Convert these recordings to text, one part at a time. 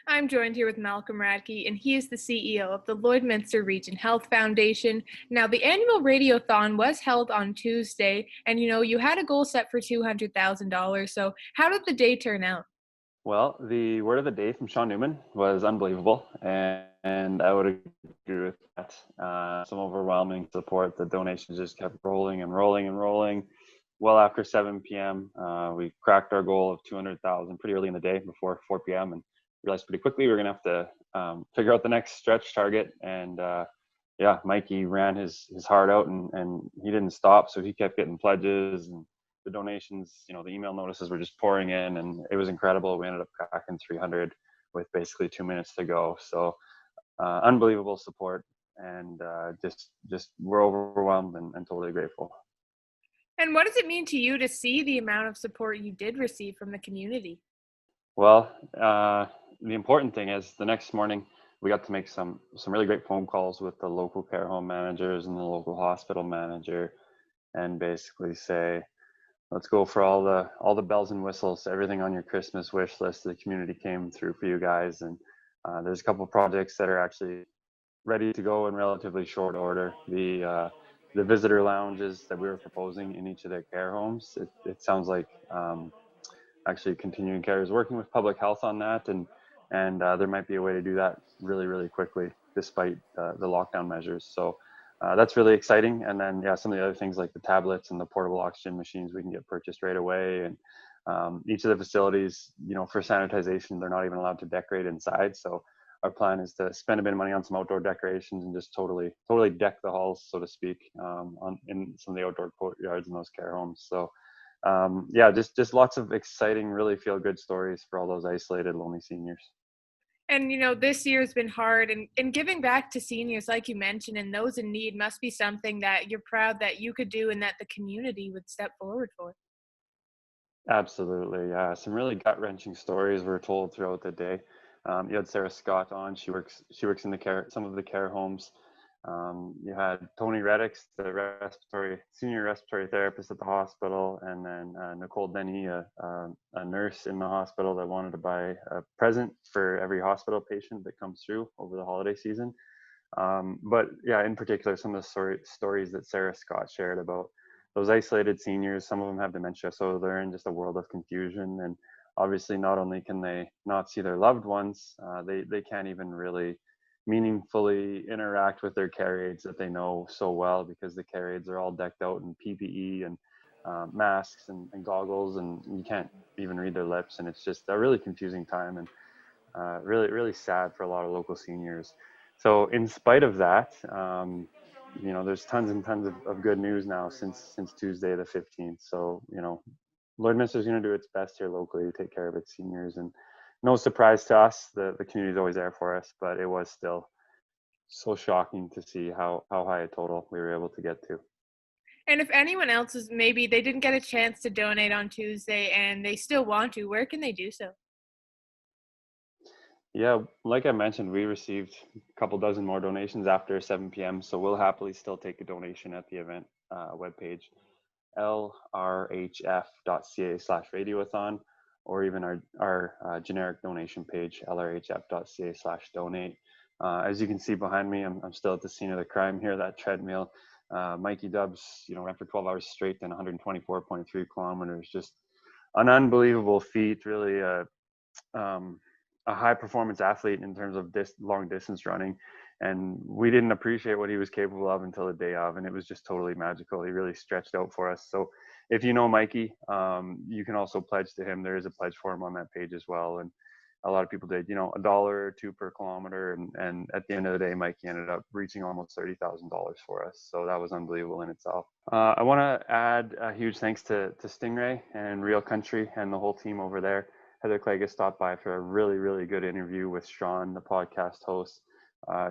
I'm joined here with Malcolm Radke, and he is the CEO of the Lloydminster Region Health Foundation. Now, the annual Radiothon was held on Tuesday, and you had a goal set for $200,000. So, how did the day turn out? Well, the word of the day from Sean Newman was unbelievable, and I would agree with that. Some overwhelming support. The donations just kept rolling and rolling and rolling. Well after 7 p.m., we cracked our goal of 200,000 pretty early in the day before 4 p.m. and realized pretty quickly we were going to have to figure out the next stretch target. And yeah, Mikey ran his heart out and he didn't stop. So he kept getting pledges and the donations, the email notices were just pouring in and it was incredible. We ended up cracking 300 with basically 2 minutes to go. So unbelievable support and just we're overwhelmed and totally grateful. And what does it mean to you to see the amount of support you did receive from the community? Well, the important thing is the next morning we got to make some really great phone calls with the local care home managers and the local hospital manager and basically say, let's go for all the bells and whistles, everything on your Christmas wish list. The community came through for you guys, and there's a couple projects that are actually ready to go in relatively short order. The visitor lounges that we were proposing in each of their care homes. It sounds like actually continuing care is working with public health on that, and there might be a way to do that really quickly despite the lockdown measures. So that's really exciting. And then yeah, some of the other things like the tablets and the portable oxygen machines we can get purchased right away. And each of the facilities, for sanitization, they're not even allowed to decorate inside. So our plan is to spend a bit of money on some outdoor decorations and just totally deck the halls, so to speak, in some of the outdoor courtyards in those care homes. So yeah, just lots of exciting, really feel good stories for all those isolated, lonely seniors. And this year has been hard, and giving back to seniors, like you mentioned, and those in need must be something that you're proud that you could do and that the community would step forward for. Absolutely, yeah. Some really gut-wrenching stories were told throughout the day. You had Sarah Scott on. She works in some of the care homes. You had Tony Reddix, the senior respiratory therapist at the hospital, and then Nicole Denny, a nurse in the hospital that wanted to buy a present for every hospital patient that comes through over the holiday season. But yeah, in particular, some of the stories that Sarah Scott shared about those isolated seniors. Some of them have dementia, so they're in just a world of confusion. And obviously, not only can they not see their loved ones, they can't even really meaningfully interact with their care aides that they know so well, because the care aides are all decked out in PPE and masks and goggles, and you can't even read their lips. And it's just a really confusing time, and really sad for a lot of local seniors. So in spite of that, there's tons and tons of good news now since Tuesday the 15th. So Lloydminster is going to do its best here locally to take care of its seniors, and no surprise to us, the community is always there for us, but it was still so shocking to see how high a total we were able to get to. And if anyone else is, maybe they didn't get a chance to donate on Tuesday and they still want to, where can they do so? Yeah, like I mentioned, we received a couple dozen more donations after 7 p.m. So we'll happily still take a donation at the event webpage, lrhf.ca/radiothon, or even our generic donation page, lrhf.ca/donate. As you can see behind me, I'm still at the scene of the crime here, that treadmill. Mikey Dubs, ran for 12 hours straight and 124.3 kilometers. Just an unbelievable feat, really. A high performance athlete in terms of this long distance running, and we didn't appreciate what he was capable of until the day of, and it was just totally magical. He really stretched out for us. So if you know Mikey, you can also pledge to him. There is a pledge form on that page as well, and a lot of people did $1 or $2 per kilometer, and at the end of the day, Mikey ended up reaching almost $30,000 for us. So that was unbelievable in itself. I want to add a huge thanks to Stingray and Real Country and the whole team over there. Heather Clagus stopped by for a really good interview with Sean, the podcast host.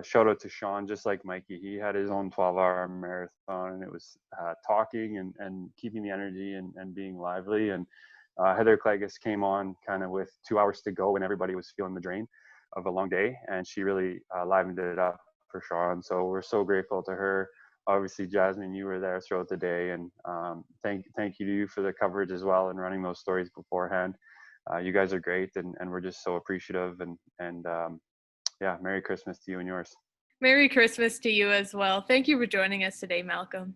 Shout out to Sean, just like Mikey. He had his own 12-hour marathon, and it was talking and keeping the energy and being lively. And Heather Clagus came on kind of with 2 hours to go when everybody was feeling the drain of a long day, and she really livened it up for Sean. So we're so grateful to her. Obviously, Jasmine, you were there throughout the day, and thank you to you for the coverage as well and running those stories beforehand. you guys are great, and we're just so appreciative. And yeah, Merry Christmas to you and yours. Merry Christmas to you as well. Thank you for joining us today, Malcolm.